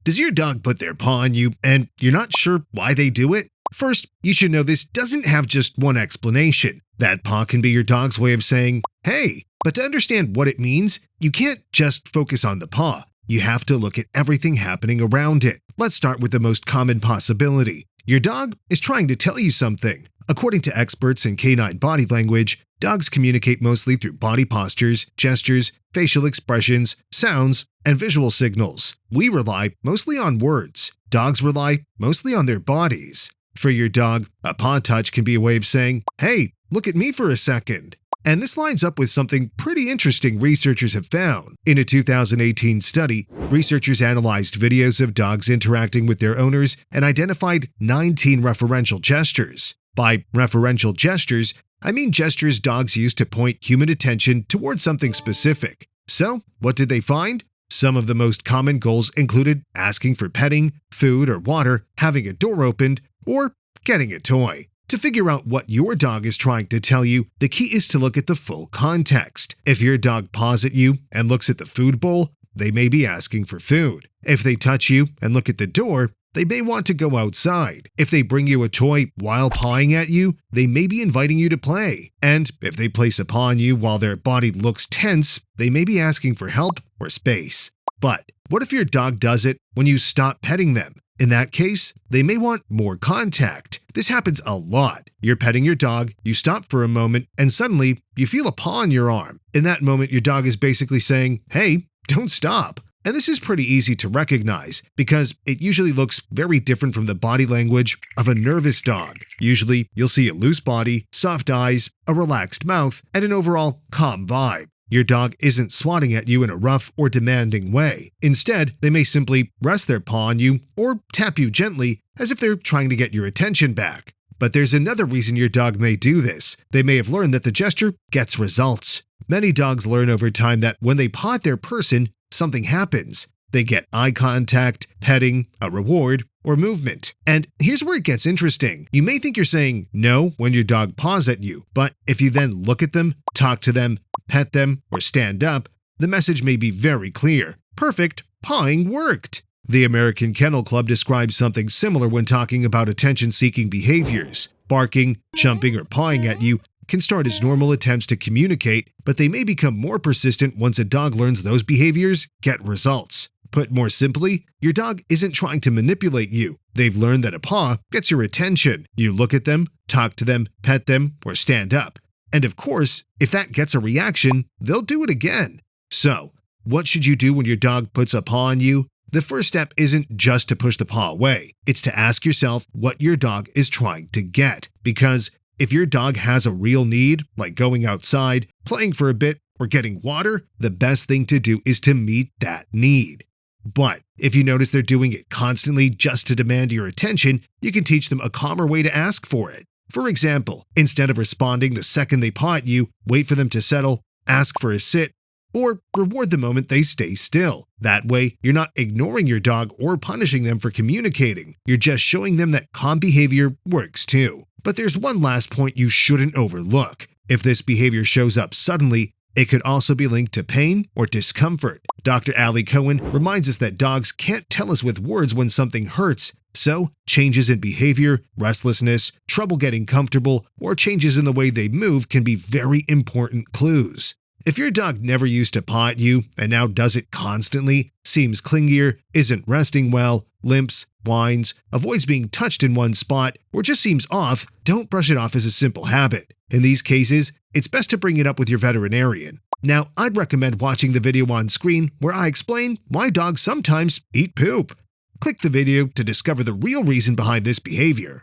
Does your dog put their paw on you and you're not sure why they do it? First, you should know this doesn't have just one explanation. That paw can be your dog's way of saying, hey, but to understand what it means, you can't just focus on the paw. You have to look at everything happening around it. Let's start with the most common possibility. Your dog is trying to tell you something. According to experts in canine body language, dogs communicate mostly through body postures, gestures, facial expressions, sounds, and visual signals. We rely mostly on words. Dogs rely mostly on their bodies. For your dog, a paw touch can be a way of saying, hey, look at me for a second. And this lines up with something pretty interesting researchers have found. In a 2018 study, researchers analyzed videos of dogs interacting with their owners and identified 19 referential gestures. By referential gestures, I mean gestures dogs use to point human attention towards something specific. So, what did they find? Some of the most common goals included asking for petting, food or water, having a door opened, or getting a toy. To figure out what your dog is trying to tell you, the key is to look at the full context. If your dog paws at you and looks at the food bowl, they may be asking for food. If they touch you and look at the door, they may want to go outside. If they bring you a toy while pawing at you, they may be inviting you to play. And if they place a paw on you while their body looks tense, they may be asking for help or space. But what if your dog does it when you stop petting them? In that case, they may want more contact. This happens a lot. You're petting your dog, you stop for a moment, and suddenly you feel a paw on your arm. In that moment, your dog is basically saying, hey, don't stop. And this is pretty easy to recognize because it usually looks very different from the body language of a nervous dog. Usually, you'll see a loose body, soft eyes, a relaxed mouth, and an overall calm vibe. Your dog isn't swatting at you in a rough or demanding way. Instead, they may simply rest their paw on you or tap you gently as if they're trying to get your attention back. But there's another reason your dog may do this. They may have learned that the gesture gets results. Many dogs learn over time that when they paw at their person, something happens. They get eye contact, petting, a reward, or movement. And here's where it gets interesting. You may think you're saying no when your dog paws at you, but if you then look at them, talk to them, pet them, or stand up, the message may be very clear. Perfect, pawing worked. The American Kennel Club describes something similar when talking about attention-seeking behaviors. Barking, jumping, or pawing at you can start as normal attempts to communicate, but they may become more persistent once a dog learns those behaviors get results. Put more simply, your dog isn't trying to manipulate you. They've learned that a paw gets your attention. You look at them, talk to them, pet them, or stand up. And of course, if that gets a reaction, they'll do it again. So, what should you do when your dog puts a paw on you? The first step isn't just to push the paw away. It's to ask yourself what your dog is trying to get. Because if your dog has a real need, like going outside, playing for a bit, or getting water, the best thing to do is to meet that need. But if you notice they're doing it constantly just to demand your attention, you can teach them a calmer way to ask for it. For example, instead of responding the second they paw at you, wait for them to settle, ask for a sit, or reward the moment they stay still. That way, you're not ignoring your dog or punishing them for communicating. You're just showing them that calm behavior works too. But there's one last point you shouldn't overlook. If this behavior shows up suddenly, it could also be linked to pain or discomfort. Dr. Ali Cohen reminds us that dogs can't tell us with words when something hurts, so changes in behavior, restlessness, trouble getting comfortable, or changes in the way they move can be very important clues. If your dog never used to paw at you and now does it constantly, seems clingier, isn't resting well, limps, whines, avoids being touched in one spot, or just seems off, don't brush it off as a simple habit. In these cases, it's best to bring it up with your veterinarian. Now, I'd recommend watching the video on screen where I explain why dogs sometimes eat poop. Click the video to discover the real reason behind this behavior.